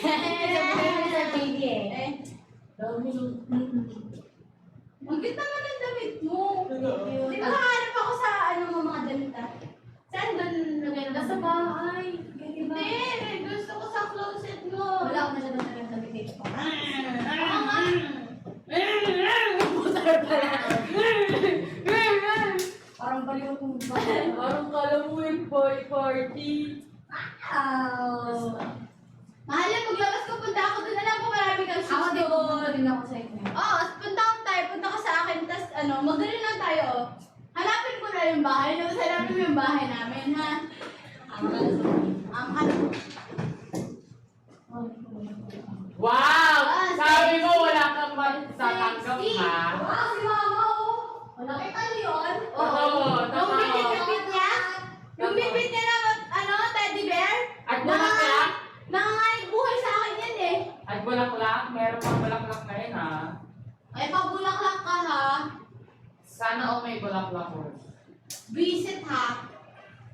Sa baby Eh. Ang ganda nga ng damit mo. Di ba nakahanap ako sa mo mga damit Saan ba nagay na? Sa bahay. Hindi, gusto ko sa closet mo. Wala ako masyadong damit dito. Oo nga. Putar pala. Parang baliw kong bahay. Parang kala mo yung boy party. Mahal yan, maglabas ko, punta ako doon. Alam ko marami kang shoes Ako din, doon. pumunta din ako sa inyo. Oo, punta ko tayo, punta ka sa akin, tas magdali lang tayo. Hanapin ko na yung bahay, hanapin mo yung bahay namin, ha? Wow! Ah, Sabi mo sexy. wala kang matatanggap ha? Wow, si mama, oh. Wala kay yun? Totoo, Yung totoo. bibit niya? Yung bibit niya na, teddy bear? At bulaklak? Nangangalit buhay sa akin yan eh. At bulaklak? Meron pang bulaklak na yun ha? Ay, pabulaklak ka ha. Sana all may bulaklak ko. Visit ha.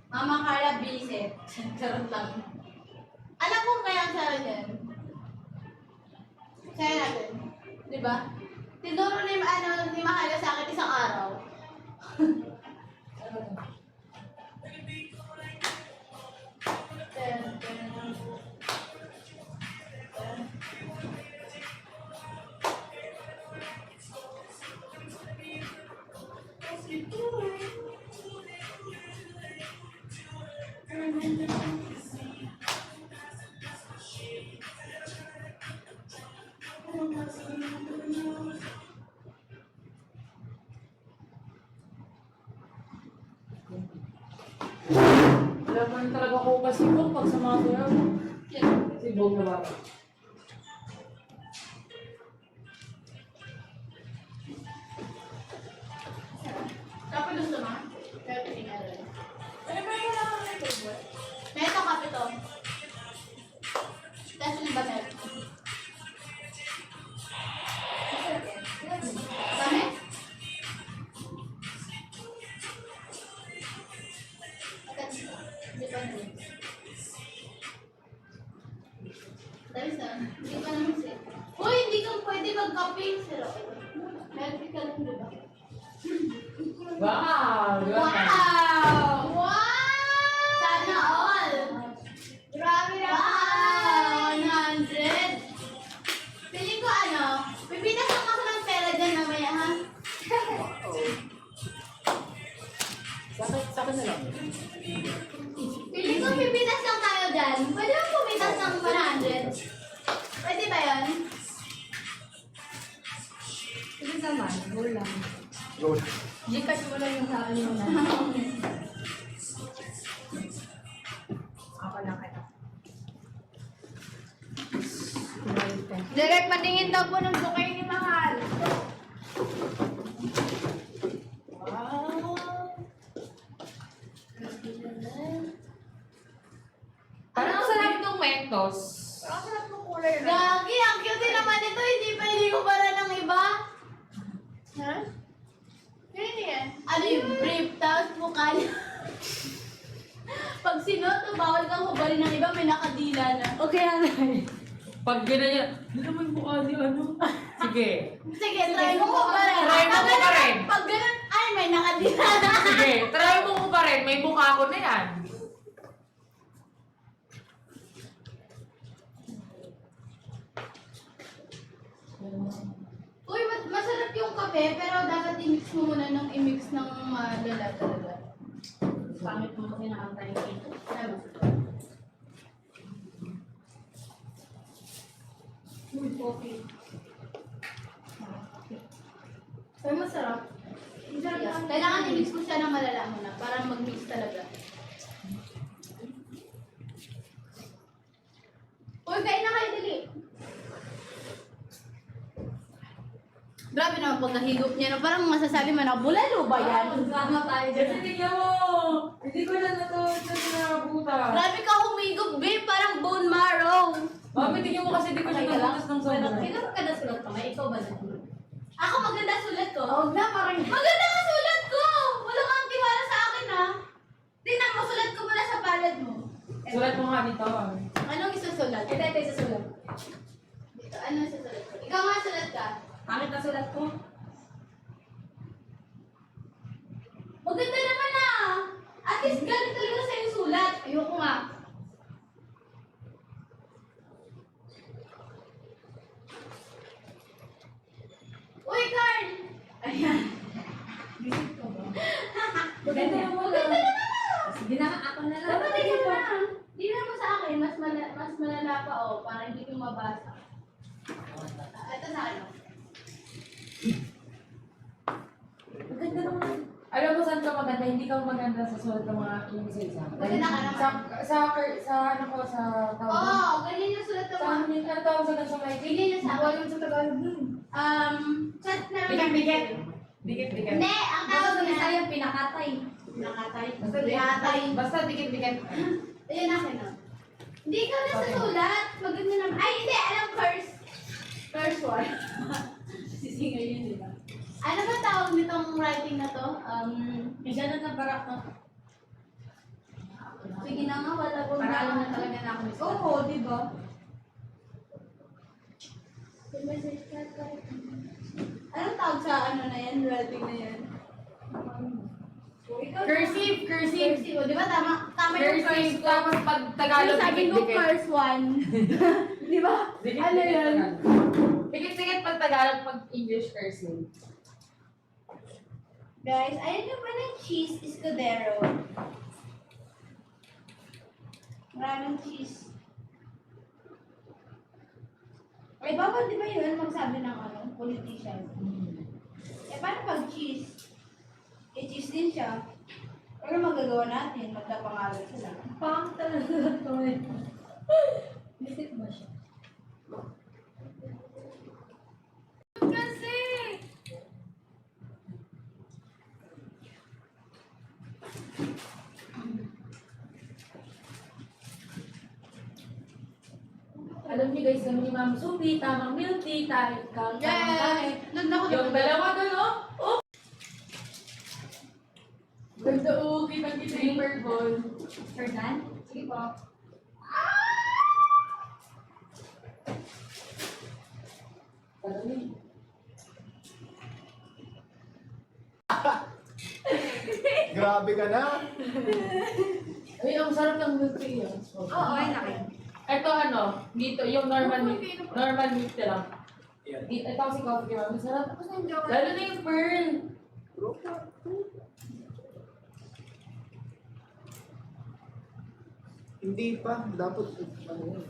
Mama Carla, visit. Charot lang. Alam mo kaya ang sarap yan? Kaya natin. Di ba? Tinuro ni, ni Mahala sa akin isang araw. Wala pa rin talaga ako kasi kung pag sa mga kuya mo. Si Bog na ba? Kape gusto mo? Pero tingnan rin. Ano ba yung wala kang ito? Meto kape to. Tapos yung ba meto? Dami? Hindi pa naman. Dami sa? Hindi pa naman siya. Uy, hindi ka pwede mag-kape. Siro. Healthy ka lang, di ba? Wow! Wow! Wow! Sana all! Grabe na! Wow! 100! Piling ko pipitas lang ako ng pera dyan mamaya, ha? Sa akin na lang. Piling ko pipitas lang tayo dyan. Pwede ba pumitas ng 100? Pwede ba yun? Sige naman, go lang. Go. Gcash mo lang yung sa akin yung Ako lang kita. Direct, matingin daw po ng bukay ni Mahal. Wow! Parang ang sarap ng Mentos. Parang sarap ng kulay na. Gagi, ang cute naman ito. Hindi pa para ng iba. Ha? Ano yan? Ano yung brief, tapos mukha niya. Pag sinuot, bawal kang hubalin ng iba, may nakadila na. Okay, alay. Pag ganyan, hindi naman mukha ni ano. Sige. Sige, try mo pa rin. Try mo pa rin. Pag ganun, ay, may nakadila na. Sige, try mo pa rin. May mukha ko na yan. Uy, masarap yung kape, pero dapat i-mix mo muna ng i-mix ng lala talaga. Pangit mo kasi nakantay ito. Ano? Uy, coffee. Pero masarap. Masarap yan. Kailangan i-mix mo siya ng malala muna para mag-mix talaga. Uy, kain na kayo, dali. Grabe naman pag nahigop niya, no? Parang masasabi man ako, bulalo ba yan? Sama tayo dyan. Kasi tingnan mo. Hindi ko na nakabuta. Grabe ka humigop, babe. Parang bone marrow. Mami, tingnan mo kasi di ko siya nabutas ng sobra. Ikaw ka na sulat kamay, ikaw ba na? Ako maganda sulat ko. Huwag na, parang... Maganda ka sulat ko! Wala kang tiwala sa akin, ha? Tingnan mo, sulat ko muna sa palad mo. Sulat mo nga dito. Anong isusulat? Ito yung susulat. Dito, anong isusulat ko? Ikaw nga sulat ka. Pangit na sulat ko. Maganda naman ah! At least galing talaga sa'yo sulat. Ayoko nga. Uy, Carl! Ayan. Visit ko ba? Maganda yung Maganda naman ah! Sige na, ako na lang. Dapat ikaw na. Di na mo sa akin, mas malala pa oh, para hindi ko mabasa. Ito sa ano? Maganda naman. Alam mo saan ka maganda? Hindi ka maganda sa sulat ng mga isa-isa. Maganda ka naman. Sa ano ko, sa tawag. Oo, ganyan yung sulat ng Sa mga... ano yung tawag sa ganito may Ganyan yung sa Wala yung sa Tagalog dun. Chat na... Dikit. Dikit. Hindi, ang tawag Tawag niya. sa Bisaya, pinakatay. Nakatay. Basta Nakatay. Basta dikit. Ayan akin na. Hindi ka na sa sulat. Maganda naman. Ay, hindi. Alam, first one. Sisingay yun, di ba? Ano ba tawag nitong writing na to? May ganun na barak na. Sige na nga, wala ko Para alam na talaga na ako ni Scott. Oo, di ba? Anong tawag sa ano na yan? Writing na yan? Cursive. Cursive, di ba? Tama yung first Cursive. one. Tapos pag Tagalog, Sabi ko dikit. first one. Di ba? Ano yan? Dikit pag Tagalog, pag English cursive. Guys, ayun yung pala cheese escudero. Maraming cheese. Ay, bawal di ba yun magsabi ng ano, politician? Eh, paano pag cheese? Eh, cheese din siya. Pero magagawa natin, magkapangalan sila. Pangit talaga sulat ko eh. Visit ba siya? Kasi! Alam niyo guys, kami ni Ma'am Supi, tamang milk tea, tamang kain. Doon ako Yung dalawa doon, oh! Ganda, oh, kitang kita yung purple. Fernan? Sige po. Grabe ka na. Ay, ang sarap ng milk tea yun. Oo, ay nakin. Ito ano, dito, yung normal milk tea lang. Ito kasi coffee cream, ang sarap. Lalo na yung pearl. Hindi pa. Dapat, ano yun.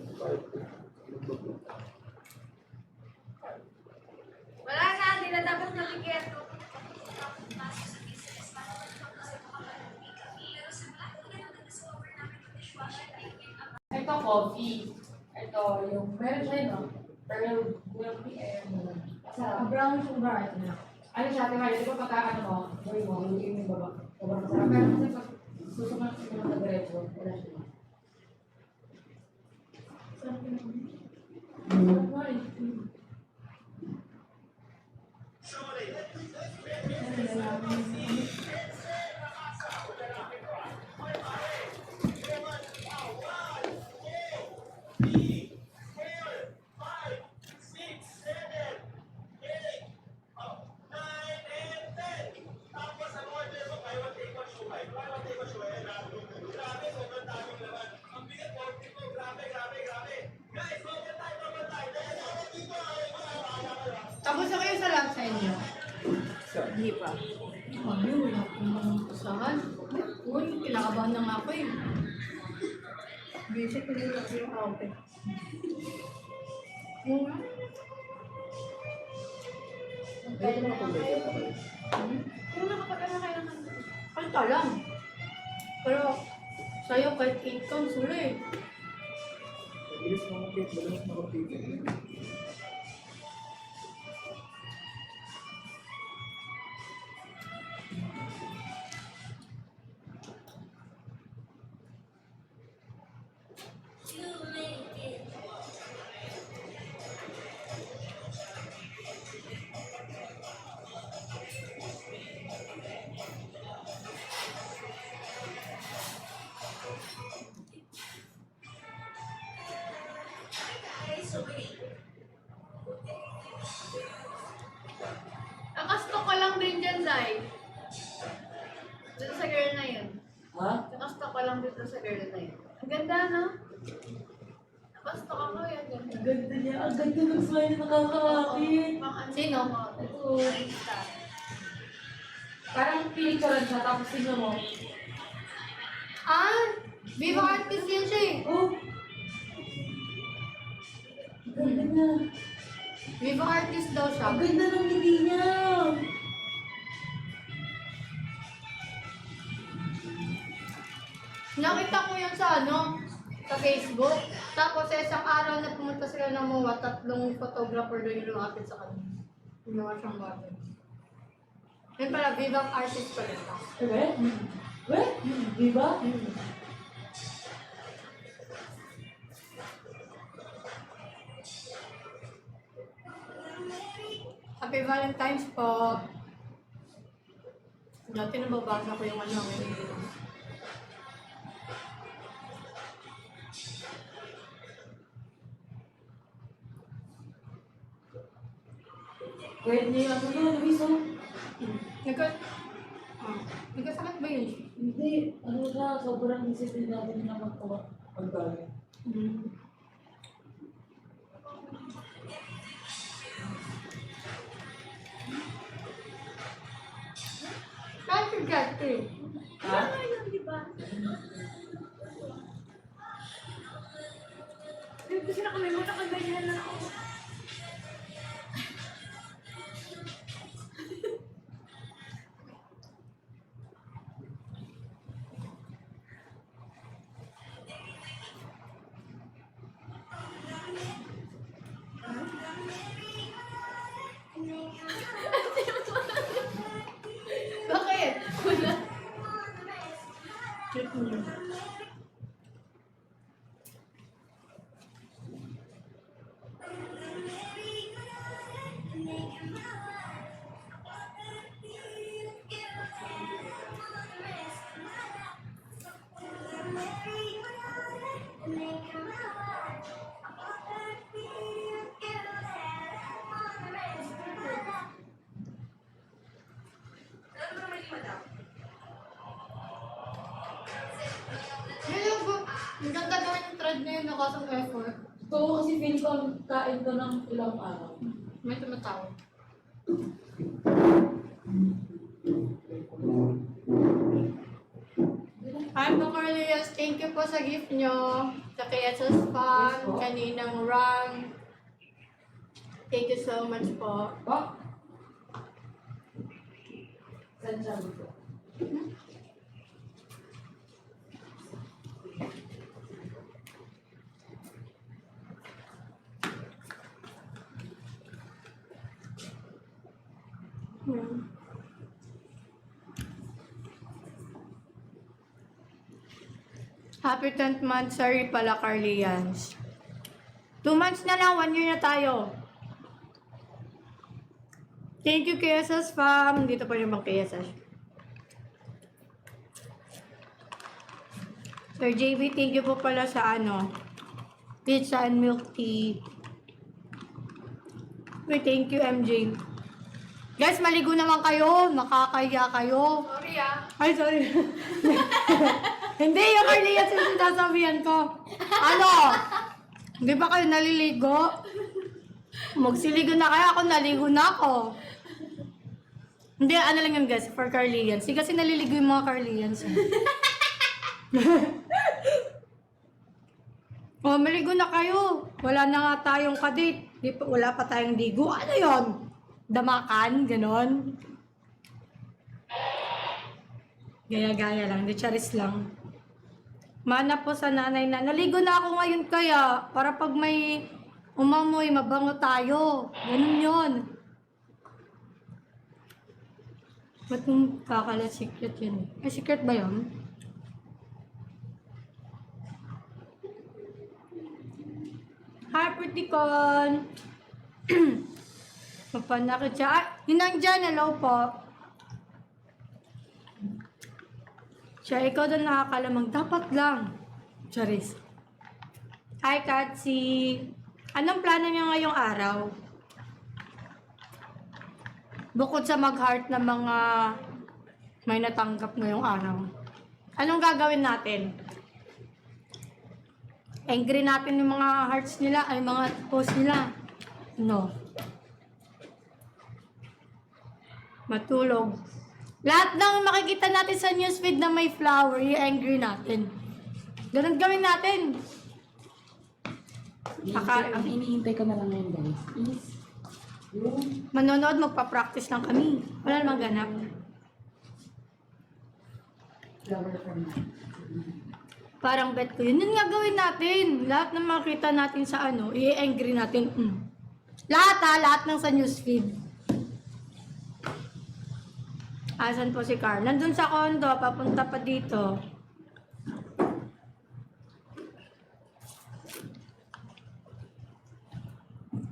Wala na, hindi na dapat nabigyan. Ito coffee. Ito yung, meron siya no? Pearl milk tea and Sa brown sugar. Ito na. ano siya, Timari, di ba pagka ano mo, gawin mo, lutuin mo yung baba. Sobrang masarap. Pero kasi pag susunod sa mga diretso, wala siya. Sarap yun. Tapos na kayo sa lab sa inyo? Hindi pa. Ano, wala akong usahan. Uy, kinakabahan na nga ako eh. Visit ko nila yung outfit. Yung nga. Hindi ko na Kung nakapagana kayo naman. Kalta lang. Pero, sa'yo kahit 8 counts wala eh. Bilis makapit. Nakasto ka lang din dyan, Zay. Dito sa girl na yun. Ha? Nakasto ka lang dito sa girl na yun. Ang ganda, no? Nakasto ka ko yan. Ang ganda niya. Ang ganda ng smile na nakakakit. Sino? Ito. Parang pinicturean siya, tapos tingnan mo. Ah! Viva artist yun siya eh. Oh! Ang ganda niya. Viva artist daw siya. Ang ganda ng ngiti niya. Nakita ko yan sa sa Facebook. Tapos sa isang araw na pumunta sila ng mga 3 photographer doon yung lumapit sa kanya. Ginawa siyang bagay. Yan pala, Viva artist pala siya. Eh? Eh? Di ba? Happy Valentine's po. Dati nababasa ko yung ngayon. Kahit niya yung ano, Luis, oh. Nagkasakit ba yun? Hindi. Ano siya, sobrang disiplin natin na magkagaling. Dati dati. Ha? Kasi nakalimutan ka ganyan na ako. Bakit? Wala. Ang ganda gawin yung thread na yun, nakasang effort. Ito kasi feel ko ang kain ko ng ilang araw. May tumatawag. Hi, Bacarlias. Thank you po sa gift nyo. Sa kaya sa spam, kaninang ram. Thank you so much po. Ba? Saan siya dito? Happy 10th month, sorry pala, Carlians. 2 months na lang, 1 year na tayo. Thank you, KSS fam. Dito pa rin bang KSS? Sir JB, thank you po pala sa pizza and milk tea. Wait, thank you, MJ. Guys, maligo naman kayo. Nakakaya kayo. Sorry ah. Ay, sorry. Hindi, yung Carlias yung sinasabihan ko. Di ba kayo naliligo? Magsiligo na kayo. Ako naligo na ako. Hindi, ano lang yun guys, for Carlians. Kasi naliligo yung mga Carlians. Oh, maligo na kayo. Wala na nga tayong kadate. Wala pa tayong ligo. Ano yon? Damakan? Ganon? Gaya-gaya lang. Di charis lang. Mana po sa nanay na, naligo na ako ngayon kaya, para pag may umamoy, mabango tayo. Ganun yun. Ba't mong kakalat secret yun? Ay, secret ba yun? Hi, pretty con! Mapanakit siya. Ah, yun ang dyan. Hello po. Siya, ikaw doon nakakalamang. Dapat lang. Charis. Hi, Katsi. Anong plano niyo ngayong araw? Bukod sa mag-heart ng mga may natanggap ngayong araw. Anong gagawin natin? Angry natin yung mga hearts nila, ay mga post nila. No. Matulog. Lahat ng makikita natin sa newsfeed na may flower, i-angry natin. Ganun gawin natin. Ang iniintay ko na lang ngayon, guys, is yung Manonood, magpa-practice lang kami. Wala namang ganap. flower from Parang bet ko yun. Yun nga gawin natin. Lahat ng makita natin sa ano, i-angry natin. Lahat ha, lahat ng sa newsfeed. Asan po si Carl? Nandun sa condo, papunta pa dito.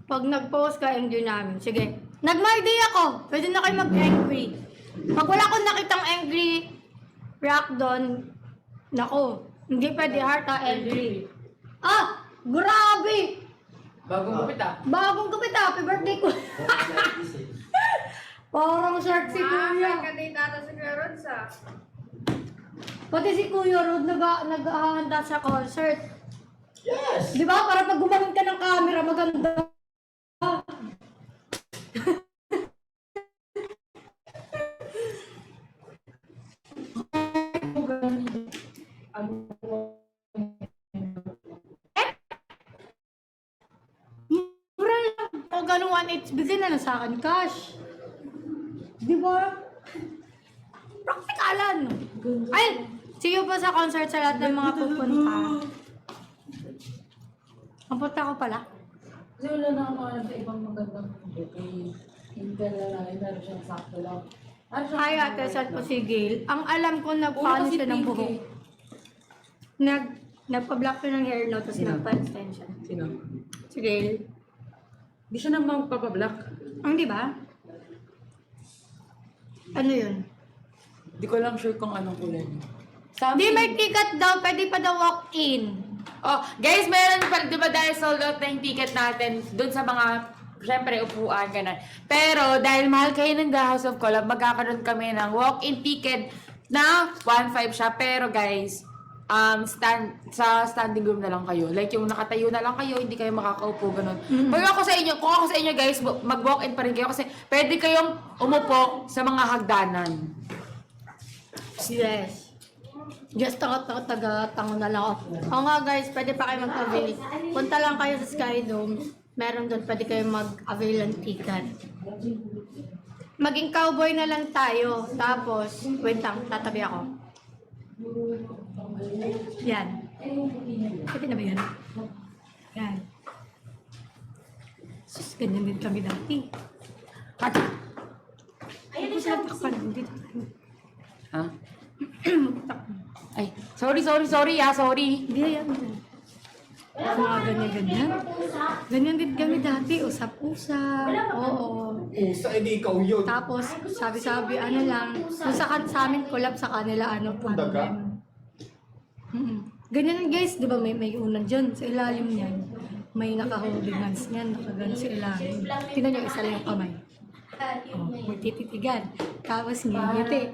Pag nag-post ka, angry namin. Sige. Nag-my-day ako. Pwede na kayo mag-angry. Pag wala akong nakitang angry react doon, nako, hindi pwede heart ha, angry. Ah! Grabe! bagong gupit ah. Bagong kapit, happy birthday ko. Parang shirt si Kuya. May data si Kuya Rods ah. Pati si Kuya Rod naghahanda sa concert. Yes! Di ba? Para pag gumamit ka ng camera, maganda. Mura lang. Kung gano'ng 1.8, bigyan na lang sa akin cash. Di ba? Praktikalan. Ay, see you po sa concert sa lahat ng mga pupunta. Ang punta ko pala. Kasi wala na ako alam sa ibang magandang bouquet. Hindi ka lalaki, meron siyang sakto lang. Ano siya? Hi, ate, saan po si Gail? Ang alam ko, nagpaano siya ng buhok. Nagpa-block siya ng hair, no? Tapos Sino? nagpa-extension. Sino? Si Gail. Hindi siya naman papablock. Ang di ba? Ano yun? Hindi ko lang sure kung anong kulay niya. Di may ticket daw, pwede pa daw walk-in. Oh, guys, meron pa, di ba dahil sold out na yung ticket natin dun sa mga, syempre, upuan, gano'n. Pero, dahil mahal kayo ng The House of Collab, magkakaroon kami ng walk-in ticket na 1.5 siya. Pero, guys, sa standing room na lang kayo. Like, yung nakatayo na lang kayo, hindi kayo makakaupo, gano'n. Pero ako sa inyo, kung ako sa inyo, guys, mag-walk-in pa rin kayo kasi pwede kayong umupo sa mga hagdanan. Yes. Just taga-tango na lang ako. Oo nga guys, pwede pa kayo mag-avail. Punta lang kayo sa Sky Dome. Meron doon, pwede kayo mag-avail ng ticket. Maging cowboy na lang tayo. Tapos, wait lang, tatabi ako. Yan. Pwede na ba yan? Yan. Sus, ganyan din kami dati. Ayun sila takpan. Dito. Ha? Ay, sorry, sorry, Hindi, yan. Mga ganyan-ganyan. Ganyan din kami dati. Usap-usap. Oo. Usa, edi ikaw yun. Tapos, sabi-sabi, ano lang. Kung sa amin, collab sa kanila, ano, Daga? Ganyan guys, di ba may unan dyan. Sa ilalim niyan, may naka-holding hands niyan. Nakagano sa ilalim. Tingnan niyo, isa lang yung kamay. Oh, magtititigan. Tapos ngingiti.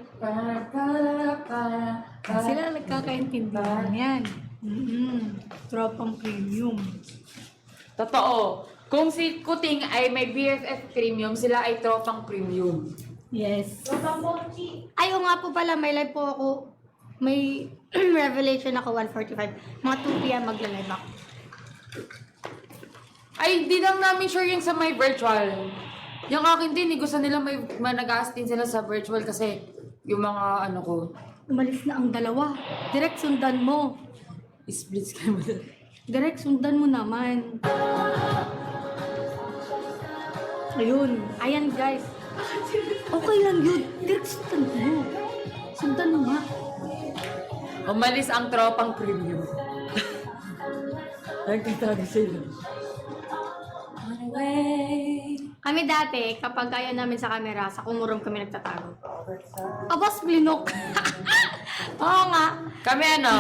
Sila nagkakaintindihan yan. Tropang premium. Totoo. Kung si Kuting ay may BFF premium, sila ay tropang premium. Yes. Ay, oo nga po pala, may live po ako. May revelation ako 1:45. Mga 2 p.m. magla-live ako. Ay, hindi lang namin sure yung sa may virtual. Yung akin din, gusto nila may nag-a-astin sila sa virtual kasi yung mga ano ko. Umalis na ang dalawa. Direct sundan mo. Split screen mo. Direct sundan mo naman. Ayun. Ayan guys. Okay lang yun. Direct sundan mo. Sundan mo nga. Umalis ang tropang premium. Nagtatago sila. Kami dati, kapag ayaw namin sa camera, sa kumurong kami nagtatago. Abas, blinok. Oo nga. Kami ano?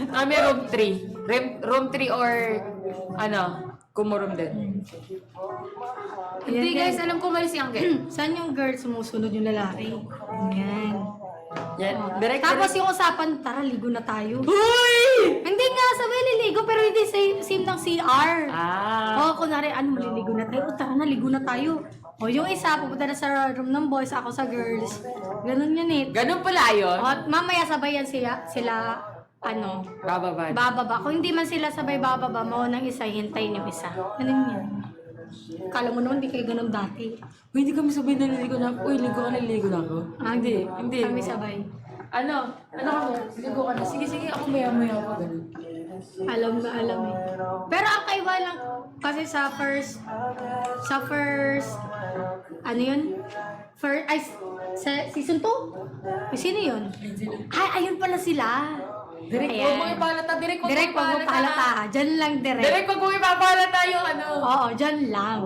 Kami room 3. Room 3 or ano? Kumurom din. Hindi Yan, guys, alam ko mali si Angge. Saan yung girl sumusunod yung lalaki? Yan. Yan, Oh. direct. Tapos yung usapan, tara, ligo na tayo. Uy! Hindi nga, sabi liligo, pero hindi same ng CR. Ah. Oo, kunwari, ano, maliligo na tayo. O, tara na, ligo na tayo. O, yung isa, pupunta na sa room ng boys, ako sa girls. Ganun yun eh. Ganun pala yun. O, at mamaya sabay yan sila ano, Bababa. bababa. Kung hindi man sila sabay bababa, maunang isa, hintayin yung isa. Ganun yan. Kala mo naman, di kayo ganun dati. Uy, hindi kami sabay naliligo na. Uy, ligo ka, naliligo na ako. Hindi. Kami sabay. Ano kami? Ligo ka na. Sige, ako maya-maya ako. Ganun. Alam na alam eh. Pero ang kaiba lang, kasi sa first, ano yun? Season 2? Sino yun? Ay, ayun pala sila. Direk, Ayan. huwag mo ipalata. Direk, Direk, wag mo palata. Diyan lang, direct. Direk, wag mo ipapalata yung ano. Oo, dyan lang.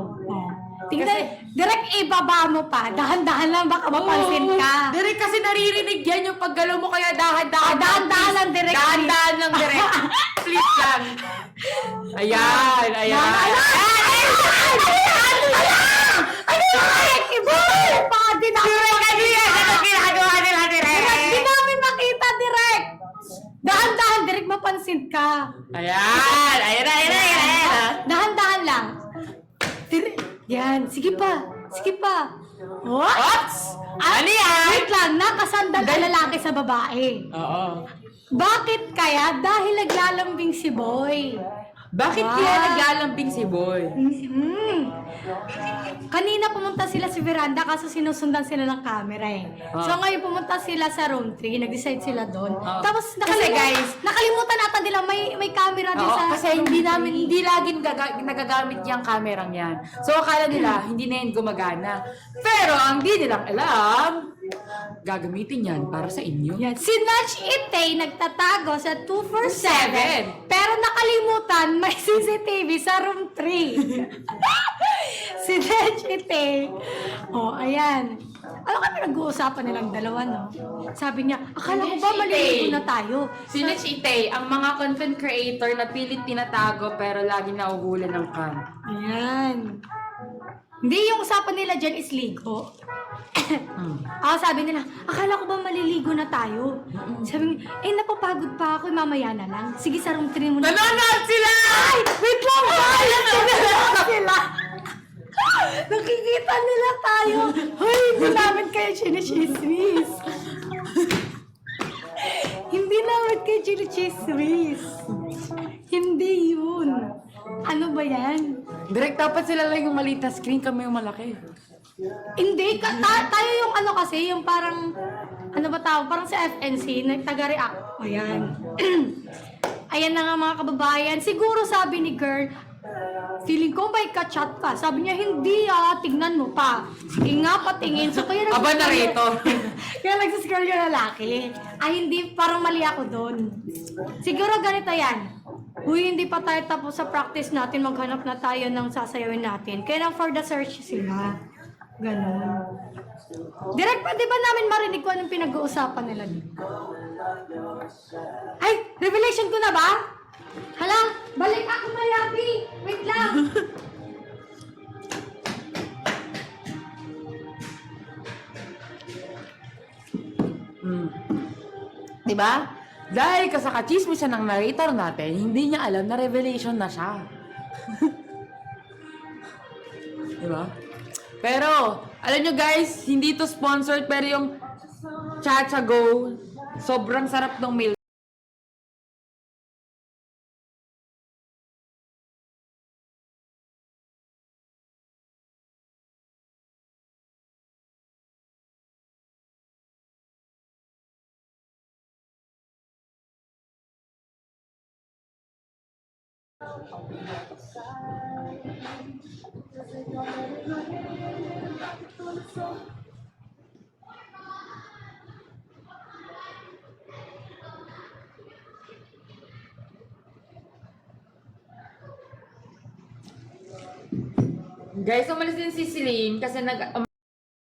Tingnan, direct ibaba mo pa. Dahan-dahan lang, baka mapansin ka. Direk, kasi naririnig yan yung paggalaw mo, kaya dahan-dahan. Dahan-dahan lang, direct. Dahan-dahan lang, direk. Please lang. Ayan. Di namin makita, direct. Dahan-dahan, direct mapansin ka. Ayan. Dahan-dahan lang. Yan, sige pa. What? Ops! Ano yan? Wait lang, nakasandal ang lalaki sa babae. Oo. Bakit kaya? Dahil naglalambing si Boy. Bakit Wow. kaya naglalambing si Boy? Kanina pumunta sila sa veranda kaso sinusundan sila ng camera eh. So ngayon pumunta sila sa room 3, nag-decide sila doon. Tapos nakalimutan ata nila may camera din Oo, sa kasi hindi laging nagagamit yung kamerang yan. So akala nila, hindi na yan gumagana. Pero ang di nilang alam, gagamitin yan para sa inyo. Yan. Si Natch Itay nagtatago sa 247 pero nakalimutan may CCTV sa room 3. Si Natch Itay. Oh, ayan. Ano ka pinag-uusapan nilang dalawa, no? Sabi niya, akala ko ba maliligo na tayo? Sino si Itay? Ang mga content creator na pilit tinatago pero lagi nahuhuli ng cam. Ayan. Hindi, yung usapan nila dyan is ligo. Sabi nila, akala ko ba maliligo na tayo? Sabi niya, napapagod pa ako, mamaya na lang. Sige, sa room 3 mo na. Nanonood sila! Ay! Wait lang! Nanonood sila! Nakikita nila tayo. Hoy, hindi namin kayo chinichismis. Hindi namin kayo chinichismis. Hindi yun. Ano ba yan? Direct, dapat sila lang yung maliit na screen, kami yung malaki. Hindi, tayo yung ano kasi, yung parang, ano ba tawag, parang sa FNC, nagtaga-react. Ayan. Ayan na nga mga kababayan. Siguro sabi ni girl, feeling ko may ka-chat ka. Sabi niya, hindi tignan mo pa. Sige nga, patingin. So, kaya Aba na rito. Kaya nagsiscroll yung lalaki. Ay, hindi, parang mali ako doon. Siguro ganito yan. Uy, hindi pa tayo tapos sa practice natin. Maghanap na tayo ng sasayawin natin. Kaya lang for the search sila. Ganon. Direct pa, di ba namin marinig ko anong pinag-uusapan nila dito? Ay, revelation ko na ba? Hala, balik ako, Mayabi. Wait lang. Diba? Dahil ka sa kachismisan ng narrator natin, hindi niya alam na revelation na siya. Diba? Pero, alam nyo guys, hindi to sponsored, pero yung Chacha Go, sobrang sarap ng meal. Guys, umalis din si Celine kasi